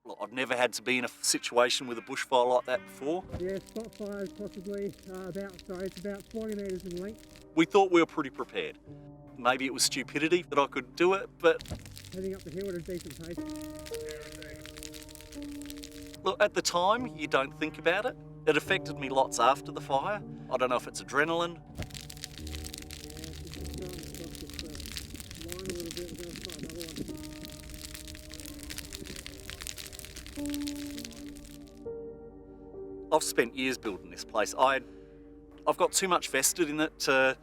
Look, I've never had to be in a situation with a bushfire like that before. Yeah, spot fire is possibly it's about 40 metres in length. We thought we were pretty prepared. Maybe it was stupidity that I could do it, but Heading up the hill at a decent pace. look, at the time, you don't think about it. It affected me lots after the fire. I don't know if it's adrenaline. I've spent years building this place. I've got too much vested in it to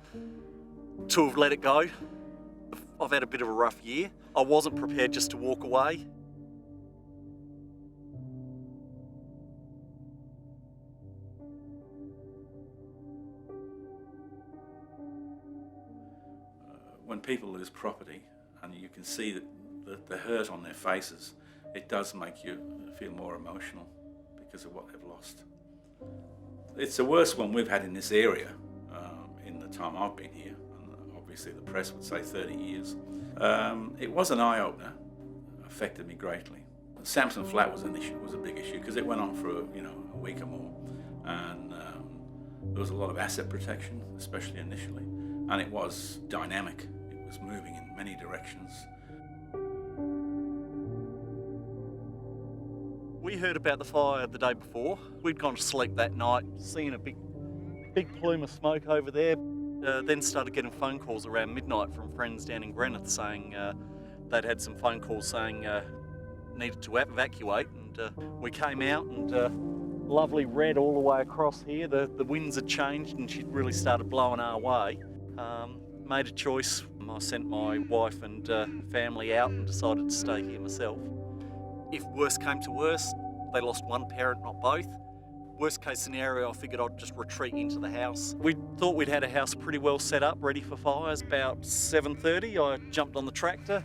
have let it go. I've had a bit of a rough year. I wasn't prepared just to walk away. When people lose property and you can see that the hurt on their faces, it does make you feel more emotional because of what they've lost. It's the worst one we've had in this area in the time I've been here, and obviously the press would say 30 years. It was an eye-opener, affected me greatly. Sampson Flat was a big issue because it went on for a week or more, and there was a lot of asset protection, especially initially, and it was dynamic. It was moving in many directions. We heard about the fire the day before. We'd gone to sleep that night, seen a big plume of smoke over there. Then started getting phone calls around midnight from friends down in Griffiths saying they'd had some phone calls saying needed to evacuate. And we came out, and lovely red all the way across here. The winds had changed and she'd really started blowing our way. Made a choice. I sent my wife and family out and decided to stay here myself. If worst came to worst, they lost one parent, not both. Worst case scenario, I figured I'd just retreat into the house. We thought we'd had a house pretty well set up, ready for fires. About 7:30, I jumped on the tractor,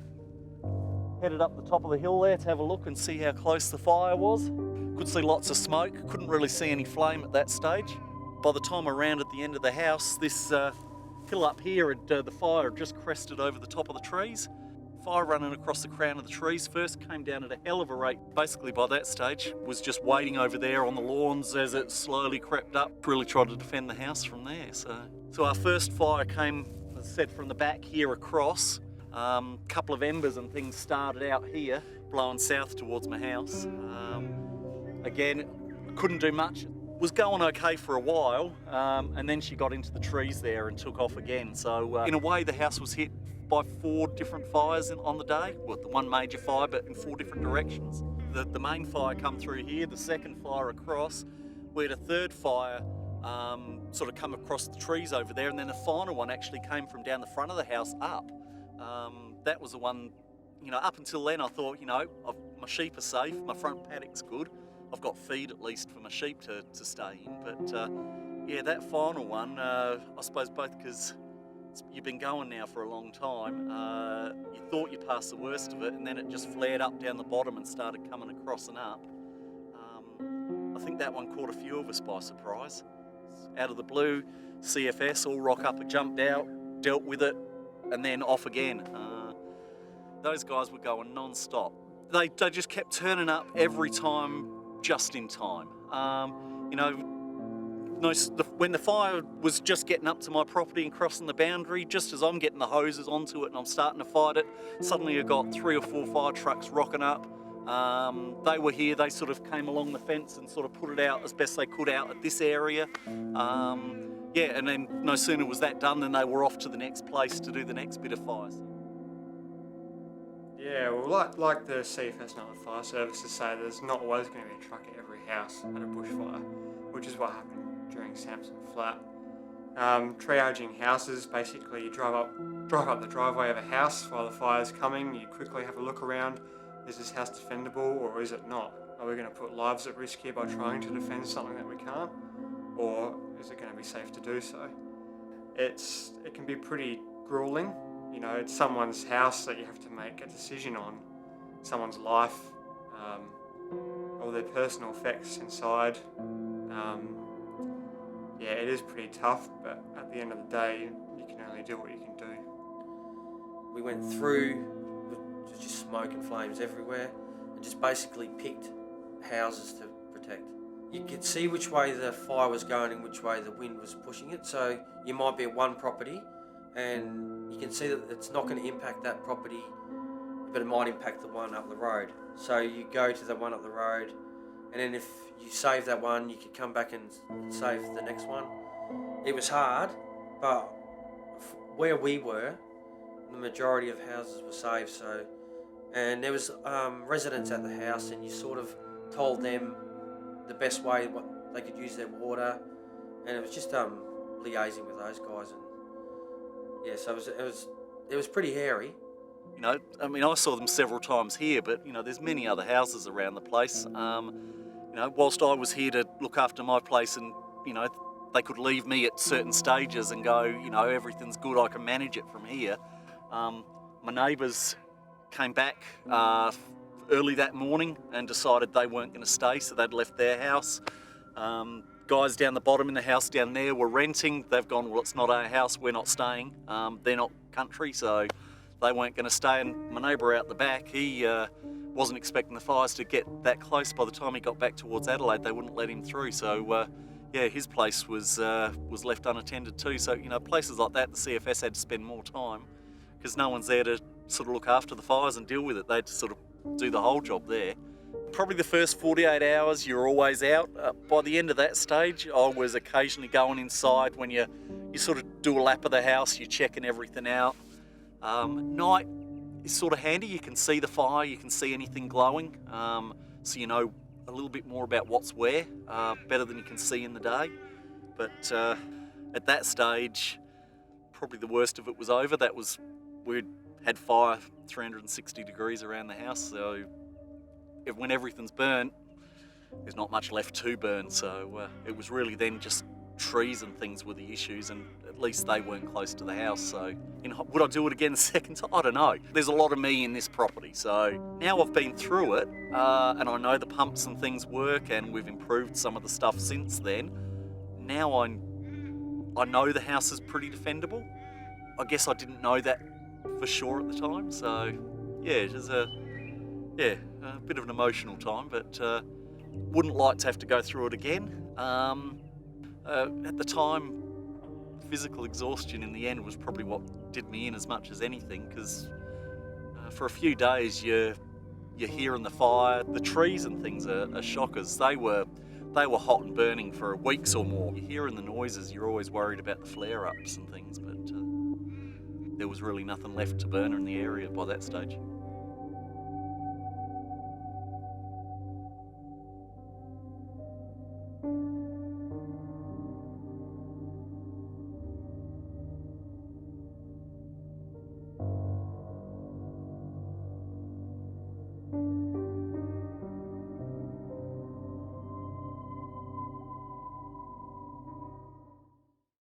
headed up the top of the hill there to have a look and see how close the fire was. Could see lots of smoke, couldn't really see any flame at that stage. By the time I rounded the end of the house, this hill up here, the fire had just crested over the top of the trees. Fire running across the crown of the trees first, came down at a hell of a rate. Basically by that stage, was just waiting over there on the lawns as it slowly crept up. Really tried to defend the house from there. So our first fire came, as I said, from the back here across. Couple of embers and things started out here, blowing south towards my house. Again, couldn't do much. Was going okay for a while, and then she got into the trees there and took off again. So in a way, the house was hit by 4 different fires on the day. Well, the one major fire, but in 4 different directions. The main fire come through here, the second fire across. We had a third fire sort of come across the trees over there, and then the final one actually came from down the front of the house up. That was the one, up until then I thought, my sheep are safe, my front paddock's good. I've got feed at least for my sheep to stay in. But yeah, that final one, I suppose both because you've been going now for a long time, you thought you passed the worst of it, and then it just flared up down the bottom and started coming across and up. I think that one caught a few of us by surprise. Out of the blue, CFS, all rock up, jumped out, dealt with it, and then off again. Those guys were going non-stop. They just kept turning up every time, just in time. When the fire was just getting up to my property and crossing the boundary, just as I'm getting the hoses onto it and I'm starting to fight it, suddenly I got 3 or 4 fire trucks rocking up. They were here, they sort of came along the fence and sort of put it out as best they could out at this area. Yeah, and then no sooner was that done than they were off to the next place to do the next bit of fires. Yeah, well, like the CFS and other fire services say, there's not always going to be a truck at every house at a bushfire, which is what happened during Sampson Flat. Triaging houses, basically you drive up the driveway of a house while the fire's coming, you quickly have a look around, is this house defendable or is it not? Are we going to put lives at risk here by trying to defend something that we can't? Or is it going to be safe to do so? It can be pretty grueling. It's someone's house that you have to make a decision on, someone's life, all their personal effects inside. Yeah, it is pretty tough, but at the end of the day, you can only do what you can do. We went through, there's just smoke and flames everywhere, and just basically picked houses to protect. You could see which way the fire was going and which way the wind was pushing it. So you might be at one property and you can see that it's not going to impact that property, but it might impact the one up the road. So you go to the one up the road, and then if you save that one, you could come back and save the next one. It was hard, but where we were, the majority of houses were saved. So, and there was residents at the house, and you sort of told them the best way what they could use their water, and it was just liaising with those guys, and yeah, so it was pretty hairy. You know, I mean, I saw them several times here, but, you know, there's many other houses around the place. You know, whilst I was here to look after my place and, you know, they could leave me at certain stages and go, you know, everything's good, I can manage it from here. My neighbours came back early that morning and decided they weren't going to stay, so they'd left their house. Guys down the bottom in the house down there were renting. They've gone, well, it's not our house, we're not staying. They're not country, so they weren't going to stay. And my neighbour out the back, he wasn't expecting the fires to get that close. By the time he got back towards Adelaide, they wouldn't let him through. So yeah, his place was left unattended too. So, you know, places like that, the CFS had to spend more time because no one's there to sort of look after the fires and deal with it. They had to sort of do the whole job there. Probably the first 48 hours, you're always out. By the end of that stage, I was occasionally going inside when you sort of do a lap of the house, you're checking everything out. Night is sort of handy. You can see the fire, you can see anything glowing, so you know a little bit more about what's where, better than you can see in the day. But at that stage, probably the worst of it was over. We'd had fire 360 degrees around the house, so when everything's burnt, there's not much left to burn. So it was really then just trees and things were the issues, and at least they weren't close to the house. So, you know, would I do it again a second time? I don't know. There's a lot of me in this property, so now I've been through it, and I know the pumps and things work, and we've improved some of the stuff since then. Now I know the house is pretty defendable. I guess I didn't know that for sure at the time, so yeah, it was a bit of an emotional time, but wouldn't like to have to go through it again. At the time, physical exhaustion in the end was probably what did me in as much as anything, because for a few days you're hearing the fire, the trees and things are shockers. They were hot and burning for weeks or more. You're hearing the noises, you're always worried about the flare-ups and things, but there was really nothing left to burn in the area by that stage.